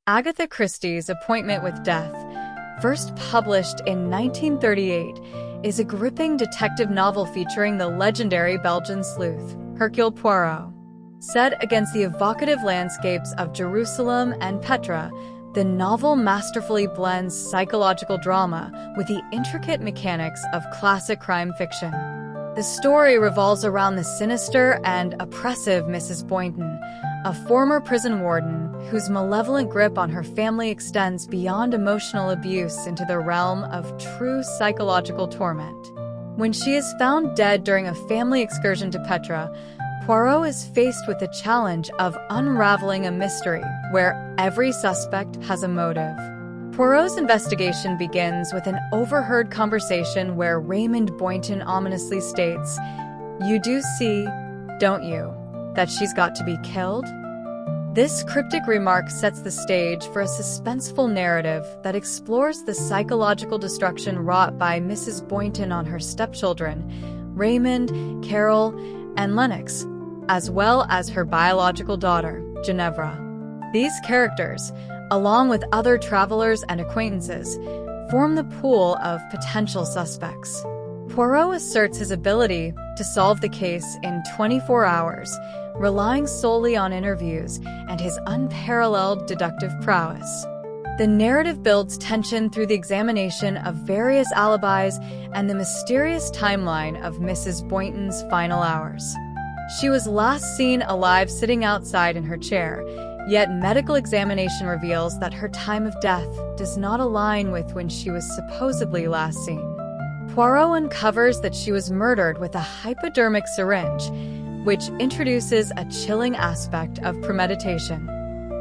Agatha Christie's Appointment with Death, first published in 1938, is a gripping detective novel featuring the legendary Belgian sleuth, Hercule Poirot. Set against the evocative landscapes of Jerusalem and Petra, the novel masterfully blends psychological drama with the intricate mechanics of classic crime fiction. The story revolves around the sinister and oppressive Mrs. Boynton, a former prison warden whose malevolent grip on her family extends beyond emotional abuse into the realm of true psychological torment. When she is found dead during a family excursion to Petra, Poirot is faced with the challenge of unraveling a mystery where every suspect has a motive. Poirot's investigation begins with an overheard conversation where Raymond Boynton ominously states, "You do see, don't you, that she's got to be killed?" This cryptic remark sets the stage for a suspenseful narrative that explores the psychological destruction wrought by Mrs. Boynton on her stepchildren, Raymond, Carol, and Lennox, as well as her biological daughter, Ginevra. These characters, along with other travelers and acquaintances, form the pool of potential suspects. Poirot asserts his ability to solve the case in 24 hours, relying solely on interviews and his unparalleled deductive prowess. The narrative builds tension through the examination of various alibis and the mysterious timeline of Mrs. Boynton's final hours. She was last seen alive sitting outside in her chair, yet medical examination reveals that her time of death does not align with when she was supposedly last seen. Poirot uncovers that she was murdered with a hypodermic syringe, which introduces a chilling aspect of premeditation.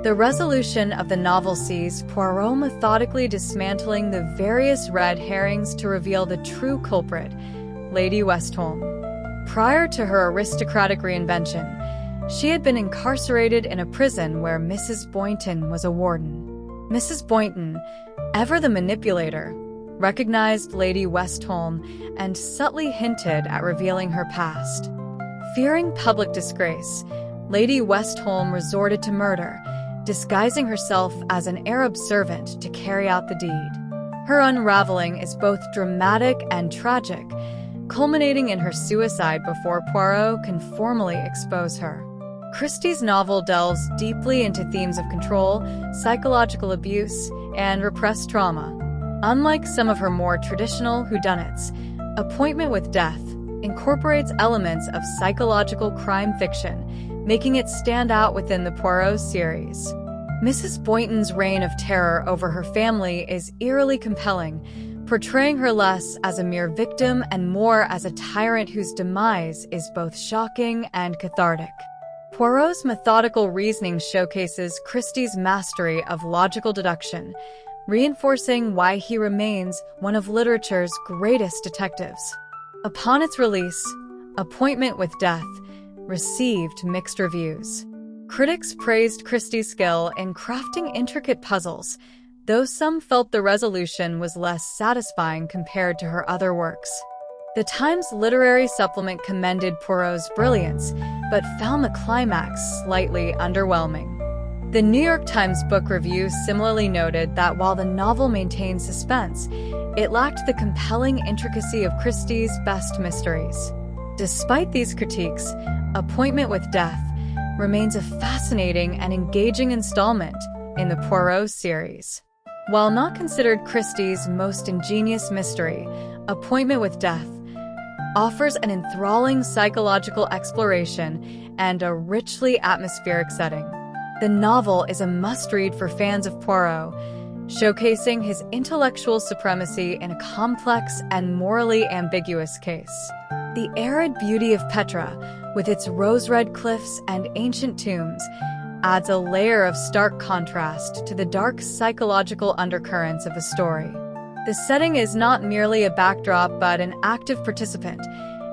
The resolution of the novel sees Poirot methodically dismantling the various red herrings to reveal the true culprit, Lady Westholme. Prior to her aristocratic reinvention, she had been incarcerated in a prison where Mrs. Boynton was a warden. Mrs. Boynton, ever the manipulator, recognized Lady Westholme and subtly hinted at revealing her past. Fearing public disgrace, Lady Westholme resorted to murder, disguising herself as an Arab servant to carry out the deed. Her unraveling is both dramatic and tragic, culminating in her suicide before Poirot can formally expose her. Christie's novel delves deeply into themes of control, psychological abuse, and repressed trauma. Unlike some of her more traditional whodunits, Appointment with Death incorporates elements of psychological crime fiction, making it stand out within the Poirot series. Mrs. Boynton's reign of terror over her family is eerily compelling, portraying her less as a mere victim and more as a tyrant whose demise is both shocking and cathartic. Poirot's methodical reasoning showcases Christie's mastery of logical deduction, reinforcing why he remains one of literature's greatest detectives. Upon its release, Appointment with Death received mixed reviews. Critics praised Christie's skill in crafting intricate puzzles, though some felt the resolution was less satisfying compared to her other works. The Times literary supplement commended Poirot's brilliance, but found the climax slightly underwhelming. The New York Times Book Review similarly noted that while the novel maintained suspense, it lacked the compelling intricacy of Christie's best mysteries. Despite these critiques, Appointment with Death remains a fascinating and engaging installment in the Poirot series. While not considered Christie's most ingenious mystery, Appointment with Death offers an enthralling psychological exploration and a richly atmospheric setting. The novel is a must-read for fans of Poirot, showcasing his intellectual supremacy in a complex and morally ambiguous case. The arid beauty of Petra, with its rose-red cliffs and ancient tombs, adds a layer of stark contrast to the dark psychological undercurrents of the story. The setting is not merely a backdrop but an active participant,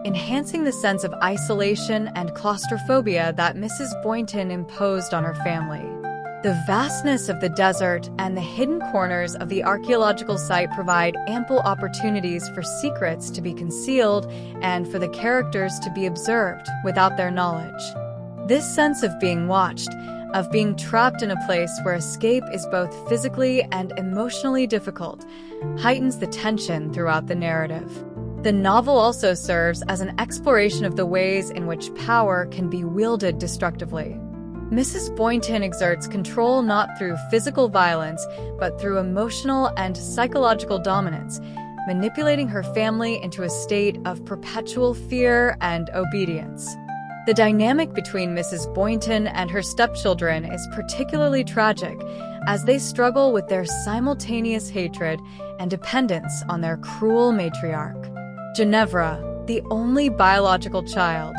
enhancing the sense of isolation and claustrophobia that Mrs. Boynton imposed on her family. The vastness of the desert and the hidden corners of the archaeological site provide ample opportunities for secrets to be concealed and for the characters to be observed without their knowledge. This sense of being watched, of being trapped in a place where escape is both physically and emotionally difficult, heightens the tension throughout the narrative. The novel also serves as an exploration of the ways in which power can be wielded destructively. Mrs. Boynton exerts control not through physical violence, but through emotional and psychological dominance, manipulating her family into a state of perpetual fear and obedience. The dynamic between Mrs. Boynton and her stepchildren is particularly tragic, as they struggle with their simultaneous hatred and dependence on their cruel matriarch. Ginevra, the only biological child,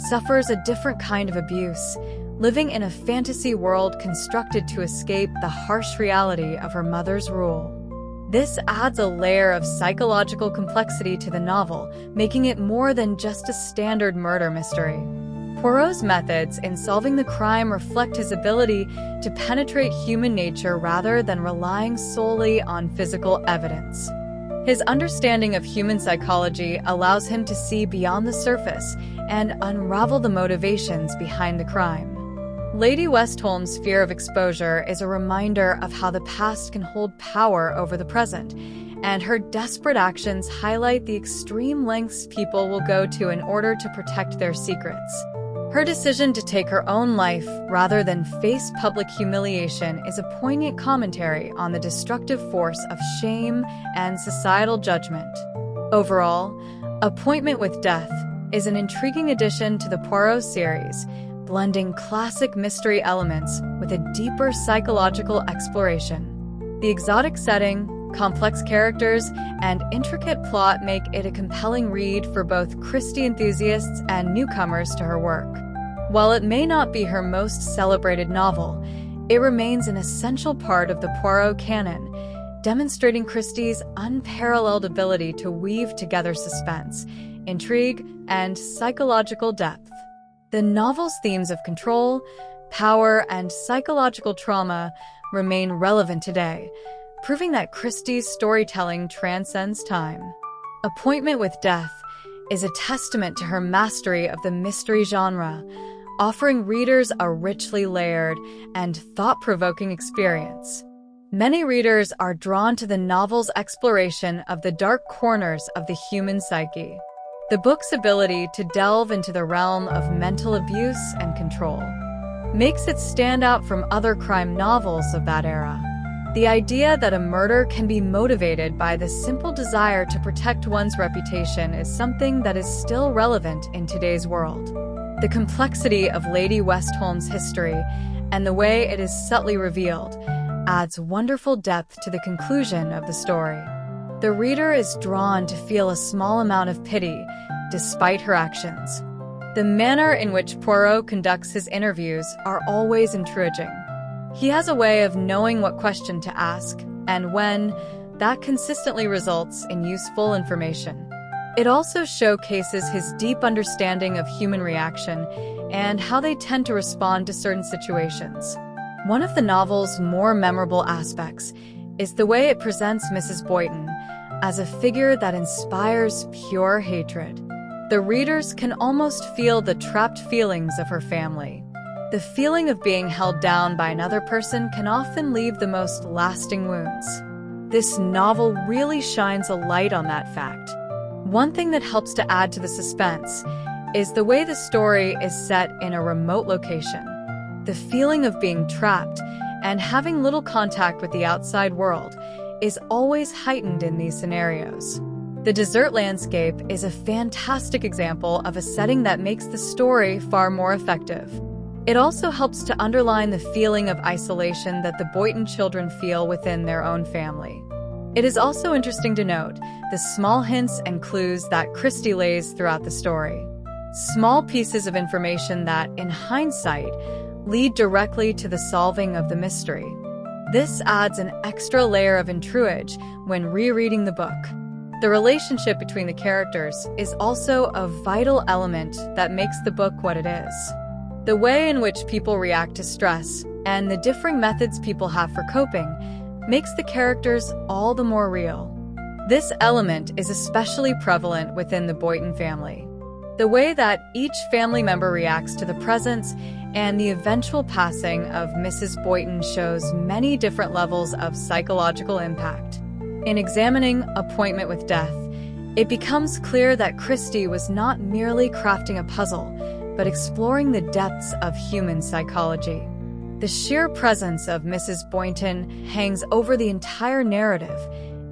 suffers a different kind of abuse, living in a fantasy world constructed to escape the harsh reality of her mother's rule. This adds a layer of psychological complexity to the novel, making it more than just a standard murder mystery. Poirot's methods in solving the crime reflect his ability to penetrate human nature rather than relying solely on physical evidence. His understanding of human psychology allows him to see beyond the surface and unravel the motivations behind the crime. Lady Westholm's fear of exposure is a reminder of how the past can hold power over the present, and her desperate actions highlight the extreme lengths people will go to in order to protect their secrets. Her decision to take her own life rather than face public humiliation is a poignant commentary on the destructive force of shame and societal judgment. Overall, Appointment with Death is an intriguing addition to the Poirot series, blending classic mystery elements with a deeper psychological exploration. The exotic setting, complex characters, and intricate plot make it a compelling read for both Christie enthusiasts and newcomers to her work. While it may not be her most celebrated novel, it remains an essential part of the Poirot canon, demonstrating Christie's unparalleled ability to weave together suspense, intrigue, and psychological depth. The novel's themes of control, power, and psychological trauma remain relevant today, proving that Christie's storytelling transcends time. Appointment with Death is a testament to her mastery of the mystery genre, offering readers a richly layered and thought-provoking experience. Many readers are drawn to the novel's exploration of the dark corners of the human psyche. The book's ability to delve into the realm of mental abuse and control makes it stand out from other crime novels of that era. The idea that a murder can be motivated by the simple desire to protect one's reputation is something that is still relevant in today's world. The complexity of Lady Westholm's history and the way it is subtly revealed adds wonderful depth to the conclusion of the story. The reader is drawn to feel a small amount of pity despite her actions. The manner in which Poirot conducts his interviews are always intriguing. He has a way of knowing what question to ask, and when, that consistently results in useful information. It also showcases his deep understanding of human reaction and how they tend to respond to certain situations. One of the novel's more memorable aspects is the way it presents Mrs. Boynton as a figure that inspires pure hatred. The readers can almost feel the trapped feelings of her family. The feeling of being held down by another person can often leave the most lasting wounds. This novel really shines a light on that fact. One thing that helps to add to the suspense is the way the story is set in a remote location. The feeling of being trapped and having little contact with the outside world is always heightened in these scenarios. The desert landscape is a fantastic example of a setting that makes the story far more effective. It also helps to underline the feeling of isolation that the Boynton children feel within their own family. It is also interesting to note the small hints and clues that Christie lays throughout the story. Small pieces of information that, in hindsight, lead directly to the solving of the mystery. This adds an extra layer of intrigue when rereading the book. The relationship between the characters is also a vital element that makes the book what it is. The way in which people react to stress and the differing methods people have for coping makes the characters all the more real. This element is especially prevalent within the Boynton family. The way that each family member reacts to the presence and the eventual passing of Mrs. Boynton shows many different levels of psychological impact. In examining Appointment with Death, it becomes clear that Christie was not merely crafting a puzzle, but exploring the depths of human psychology. The sheer presence of Mrs. Boynton hangs over the entire narrative,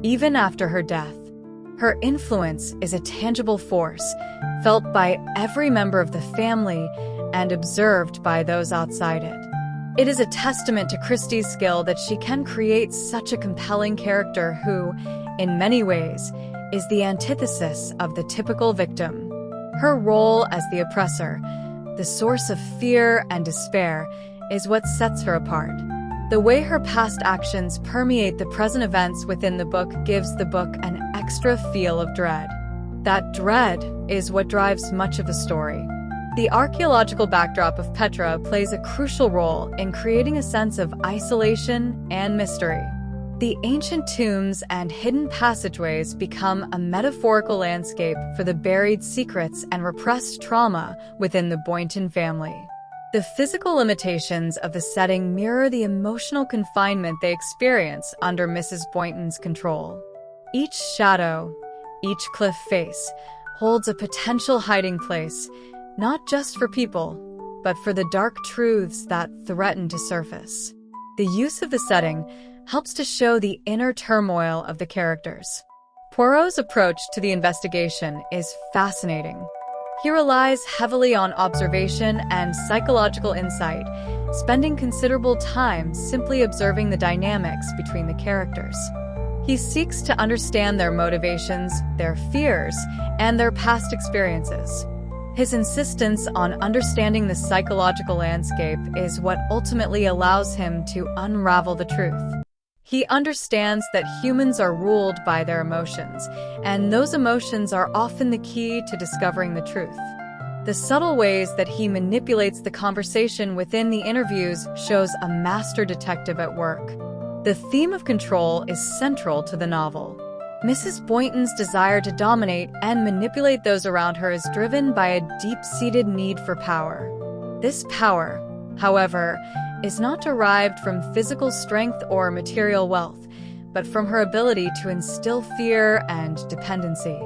even after her death. Her influence is a tangible force, felt by every member of the family and observed by those outside it. It is a testament to Christie's skill that she can create such a compelling character who, in many ways, is the antithesis of the typical victim. Her role as the oppressor, the source of fear and despair, is what sets her apart. The way her past actions permeate the present events within the book gives the book an extra feel of dread. That dread is what drives much of the story. The archaeological backdrop of Petra plays a crucial role in creating a sense of isolation and mystery. The ancient tombs and hidden passageways become a metaphorical landscape for the buried secrets and repressed trauma within the Boynton family. The physical limitations of the setting mirror the emotional confinement they experience under Mrs. Boynton's control. Each shadow, each cliff face, holds a potential hiding place, not just for people, but for the dark truths that threaten to surface. The use of the setting helps to show the inner turmoil of the characters. Poirot's approach to the investigation is fascinating. He relies heavily on observation and psychological insight, spending considerable time simply observing the dynamics between the characters. He seeks to understand their motivations, their fears, and their past experiences. His insistence on understanding the psychological landscape is what ultimately allows him to unravel the truth. He understands that humans are ruled by their emotions, and those emotions are often the key to discovering the truth. The subtle ways that he manipulates the conversation within the interviews shows a master detective at work. The theme of control is central to the novel. Mrs. Boynton's desire to dominate and manipulate those around her is driven by a deep-seated need for power. This power, however, is not derived from physical strength or material wealth, but from her ability to instill fear and dependency.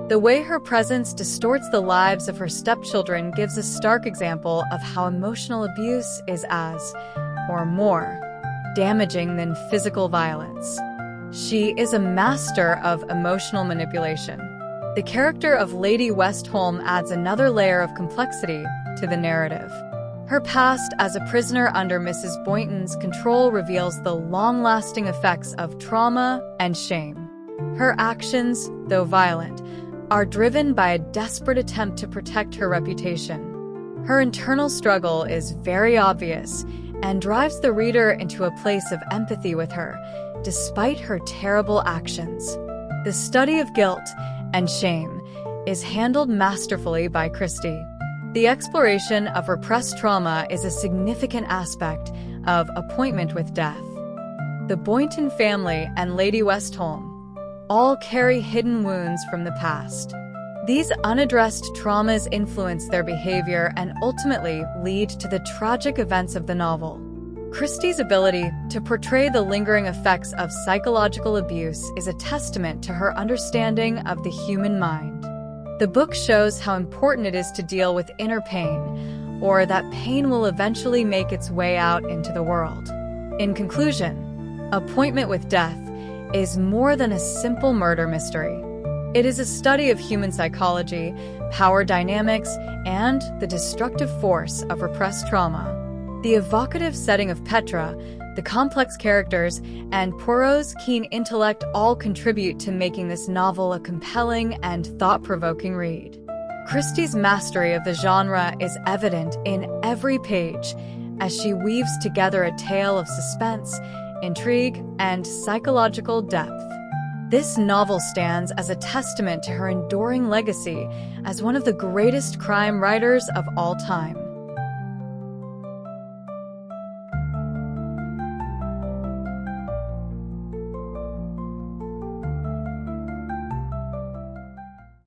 The way her presence distorts the lives of her stepchildren gives a stark example of how emotional abuse is as, or more, damaging than physical violence. She is a master of emotional manipulation. The character of Lady Westholme adds another layer of complexity to the narrative. Her past as a prisoner under Mrs. Boynton's control reveals the long-lasting effects of trauma and shame. Her actions, though violent, are driven by a desperate attempt to protect her reputation. Her internal struggle is very obvious and drives the reader into a place of empathy with her, despite her terrible actions. The study of guilt and shame is handled masterfully by Christie. The exploration of repressed trauma is a significant aspect of Appointment with Death. The Boynton family and Lady Westholme all carry hidden wounds from the past. These unaddressed traumas influence their behavior and ultimately lead to the tragic events of the novel. Christie's ability to portray the lingering effects of psychological abuse is a testament to her understanding of the human mind. The book shows how important it is to deal with inner pain, or that pain will eventually make its way out into the world. In conclusion, Appointment with Death is more than a simple murder mystery. It is a study of human psychology, power dynamics, and the destructive force of repressed trauma. The evocative setting of Petra, the complex characters, and Poirot's keen intellect all contribute to making this novel a compelling and thought-provoking read. Christie's mastery of the genre is evident in every page, as she weaves together a tale of suspense, intrigue, and psychological depth. This novel stands as a testament to her enduring legacy as one of the greatest crime writers of all time.